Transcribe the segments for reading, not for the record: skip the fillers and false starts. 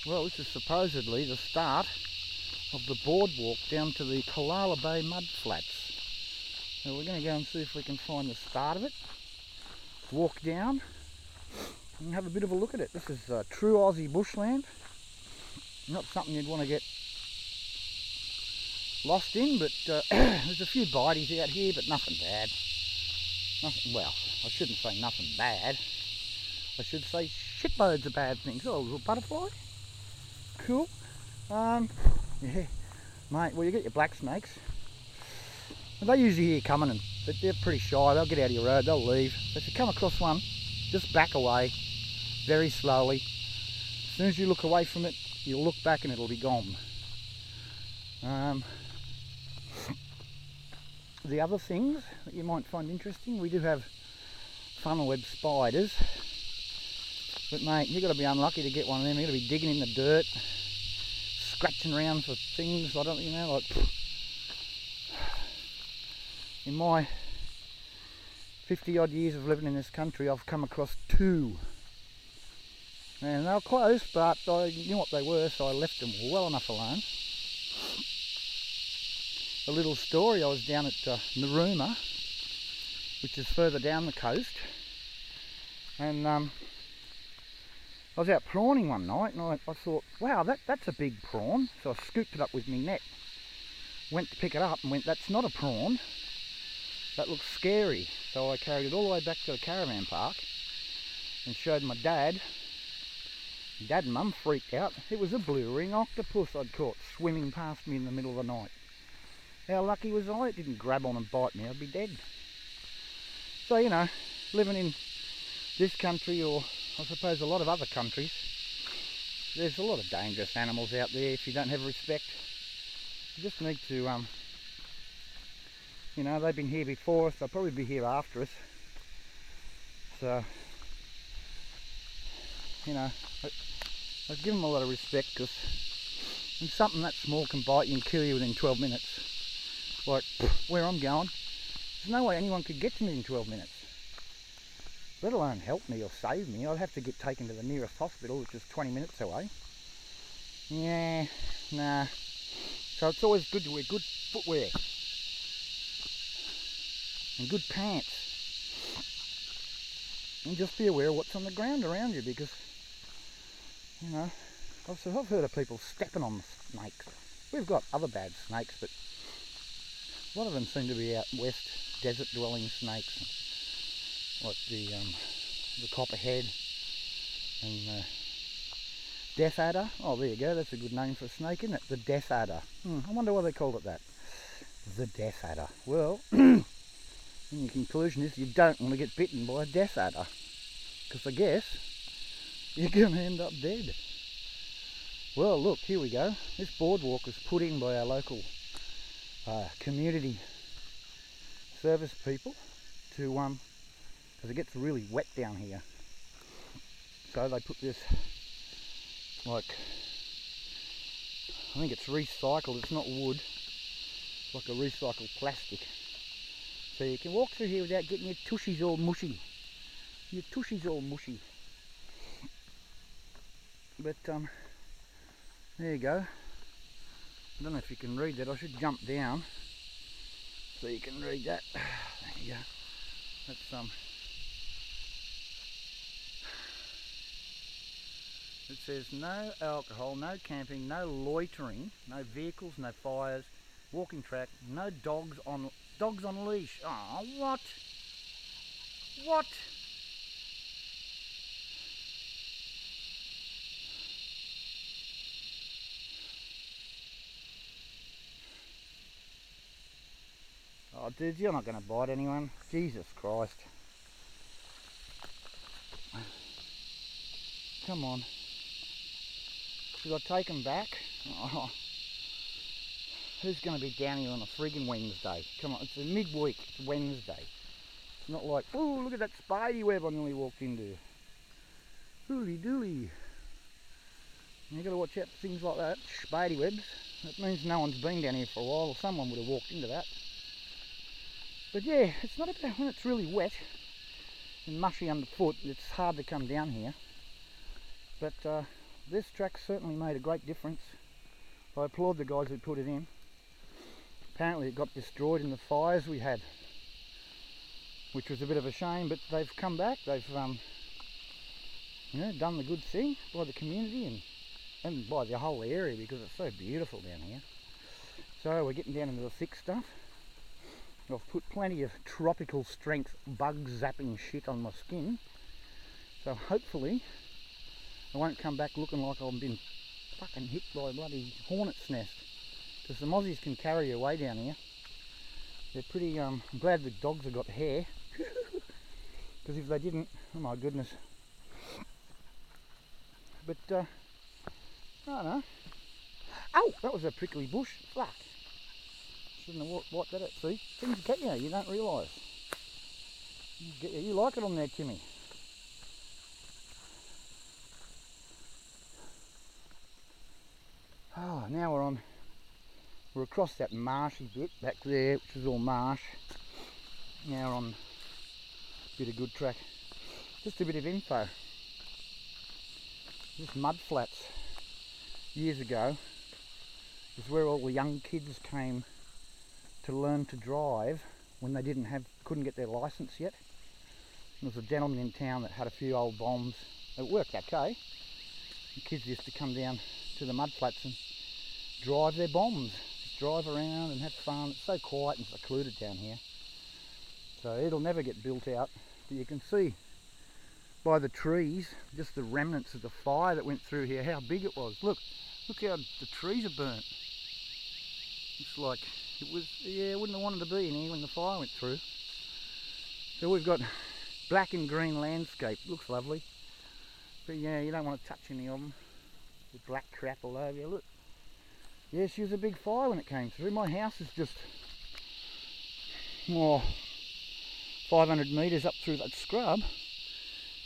Well, this is supposedly the start of the boardwalk down to the Koala Bay mud flats. So we're going to go and see if we can find the start of it, walk down and have a bit of a look at it. This is true Aussie bushland, not something you'd want to get lost in, but there's a few bities out here, but nothing bad. Nothing, well, I shouldn't say nothing bad. I should say shitloads of bad things. Oh, a little butterfly. Cool. Yeah, mate, well, you get your black snakes. They usually hear you coming, but they're pretty shy. They'll get out of your road, they'll leave. But if you come across one, just back away very slowly. As soon as you look away from it, you'll look back and it'll be gone. The other things that you might find interesting, we do have funnel web spiders. But mate, you've got to be unlucky to get one of them. You've got to be digging in the dirt, scratching around for things. I don't, you know, like in my 50 odd years of living in this country, I've come across two. And they were close, but I knew what they were, so I left them well enough alone. A little story, I was down at Narooma, which is further down the coast, and I was out prawning one night, and I thought, wow, that's a big prawn. So I scooped it up with my net, went to pick it up and went, that's not a prawn, that looks scary. So I carried it all the way back to the caravan park and showed my dad. Dad and Mum freaked out. It was a blue ring octopus I'd caught swimming past me in the middle of the night. How lucky was I? It didn't grab on and bite me, I'd be dead. So, you know, living in this country, or I suppose a lot of other countries, there's a lot of dangerous animals out there if you don't have respect. You just need to, you know, they've been here before us, they'll probably be here after us. So, you know, I give them a lot of respect, because when something that small can bite you and kill you within 12 minutes, like where I'm going, there's no way anyone could get to me in 12 minutes. Let alone help me or save me. I'd have to get taken to the nearest hospital, which is 20 minutes away. Yeah, nah. So it's always good to wear good footwear and good pants. And just be aware of what's on the ground around you, because, you know, I've heard of people stepping on snakes. We've got other bad snakes, but a lot of them seem to be out west, desert dwelling snakes, like the copperhead and death adder. Oh, there you go, that's a good name for a snake, isn't it? The death adder. I wonder why they called it that. The death adder. Well, and your conclusion is you don't want to get bitten by a death adder, because I guess you're going to end up dead. Well, look, here we go. This boardwalk was put in by our local community service people to because it gets really wet down here, so they put this, like, I think it's recycled, it's not wood, it's like a recycled plastic, so you can walk through here without getting your tushies all mushy. But there you go. I don't know if you can read that. I should jump down so you can read that. There you go. That's it says no alcohol, no camping, no loitering, no vehicles, no fires, walking track, no dogs on leash. Oh, what? What? Oh, dude, you're not going to bite anyone. Jesus Christ. Come on. Should I take them back? Oh. Who's going to be down here on a friggin' Wednesday? Come on, it's a midweek, it's Wednesday. It's not like, oh, look at that spidey web I nearly walked into. Hooly dooly. You've got to watch out for things like that, spidey webs. That means no one's been down here for a while, or someone would have walked into that. But yeah, it's not about when it's really wet and mushy underfoot, it's hard to come down here. But this track certainly made a great difference. I applaud the guys who put it in. Apparently it got destroyed in the fires we had, which was a bit of a shame, but they've come back. They've done the good thing by the community and by the whole area, because it's so beautiful down here. So we're getting down into the thick stuff. I've put plenty of tropical strength bug zapping shit on my skin, so hopefully I won't come back looking like I've been fucking hit by a bloody hornet's nest, because the mozzies can carry you away down here. They're pretty, I'm glad the dogs have got hair, because if they didn't, oh my goodness. But I don't know. Oh, that was a prickly bush. Fuck. Shouldn't have wiped that out. See, things get you, you don't realise. You like it on there, Timmy. Oh, now we're across that marshy bit back there, which is all marsh. Now we're on a bit of good track. Just a bit of info. This mud flats years ago is where all the young kids came to learn to drive when they couldn't get their license yet. There was a gentleman in town that had a few old bombs. It worked okay. The kids used to come down to the mud flats and drive their bombs. Just drive around and have fun. It's so quiet and secluded down here. So it'll never get built out. But you can see by the trees, just the remnants of the fire that went through here, how big it was. Look how the trees are burnt. Looks like it was, yeah, wouldn't have wanted to be in here when the fire went through. So we've got black and green landscape. Looks lovely. But yeah, you don't want to touch any of them. The black crap all over you. Look. Yeah, she was a big fire when it came through. My house is just 500 metres up through that scrub.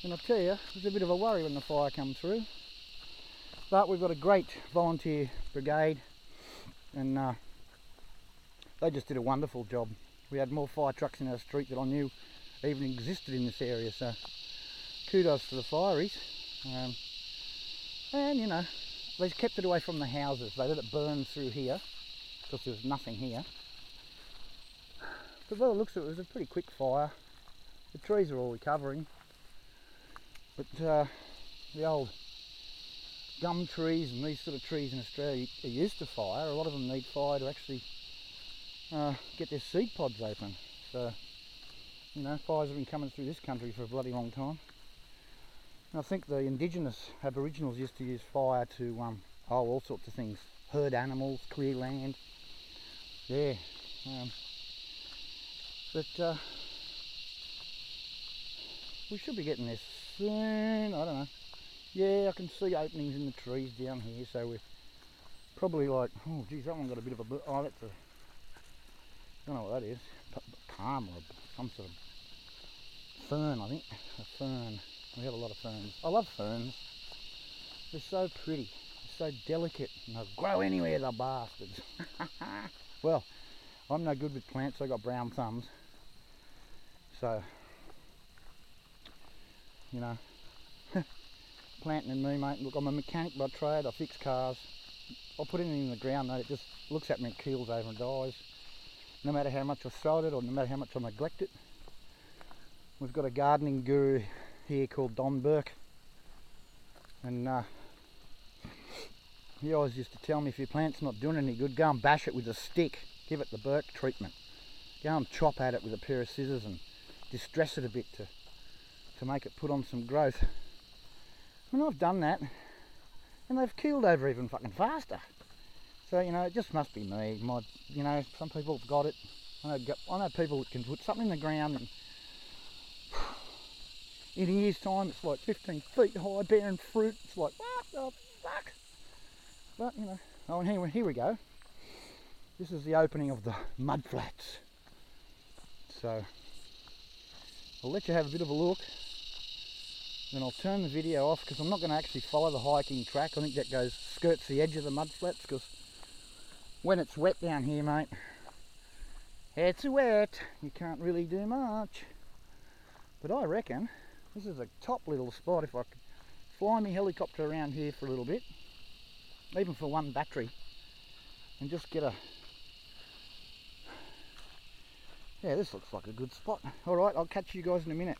And I tell you, it was a bit of a worry when the fire came through. But we've got a great volunteer brigade, and they just did a wonderful job. We had more fire trucks in our street than I knew even existed in this area, so kudos to the fireys. And you know, they kept it away from the houses. They let it burn through here because there was nothing here. But by the looks of it was a pretty quick fire. The trees are all recovering, but the old gum trees and these sort of trees in Australia are used to fire. A lot of them need fire to actually get their seed pods open. So, you know, fires have been coming through this country for a bloody long time. And I think the indigenous aboriginals used to use fire to all sorts of things. Herd animals, clear land. Yeah. But we should be getting this soon. I don't know. Yeah, I can see openings in the trees down here, so we're probably like, oh geez, that one got a bit of a, oh that's a, I don't know what that is, palm or some sort of fern, I think, a fern. We have a lot of ferns. I love ferns. They're so pretty, they're so delicate, and they'll grow anywhere, the bastards. Well, I'm no good with plants, I got brown thumbs. So, you know, planting and me, mate. Look, I'm a mechanic by trade, I fix cars. I'll put anything in the ground, mate, it just looks at me and keels over and dies. No matter how much I throw at it or no matter how much I neglect it. We've got a gardening guru here called Don Burke, and he always used to tell me, if your plant's not doing any good, go and bash it with a stick, give it the Burke treatment. Go and chop at it with a pair of scissors and distress it a bit to make it put on some growth. And I've done that, and they've keeled over even fucking faster. So, you know, it just must be me. You know, some people have got it. I know people that can put something in the ground and in a year's time it's like 15 feet high, bearing fruit. It's like, what the fuck? But, you know, oh, and here we go. This is the opening of the mud flats. So, I'll let you have a bit of a look. Then I'll turn the video off because I'm not going to actually follow the hiking track. I think that skirts the edge of the mud flats, because when it's wet down here, mate, it's wet. You can't really do much. But I reckon this is a top little spot if I could fly my helicopter around here for a little bit, even for one battery, and just get a... Yeah, this looks like a good spot. Alright, I'll catch you guys in a minute.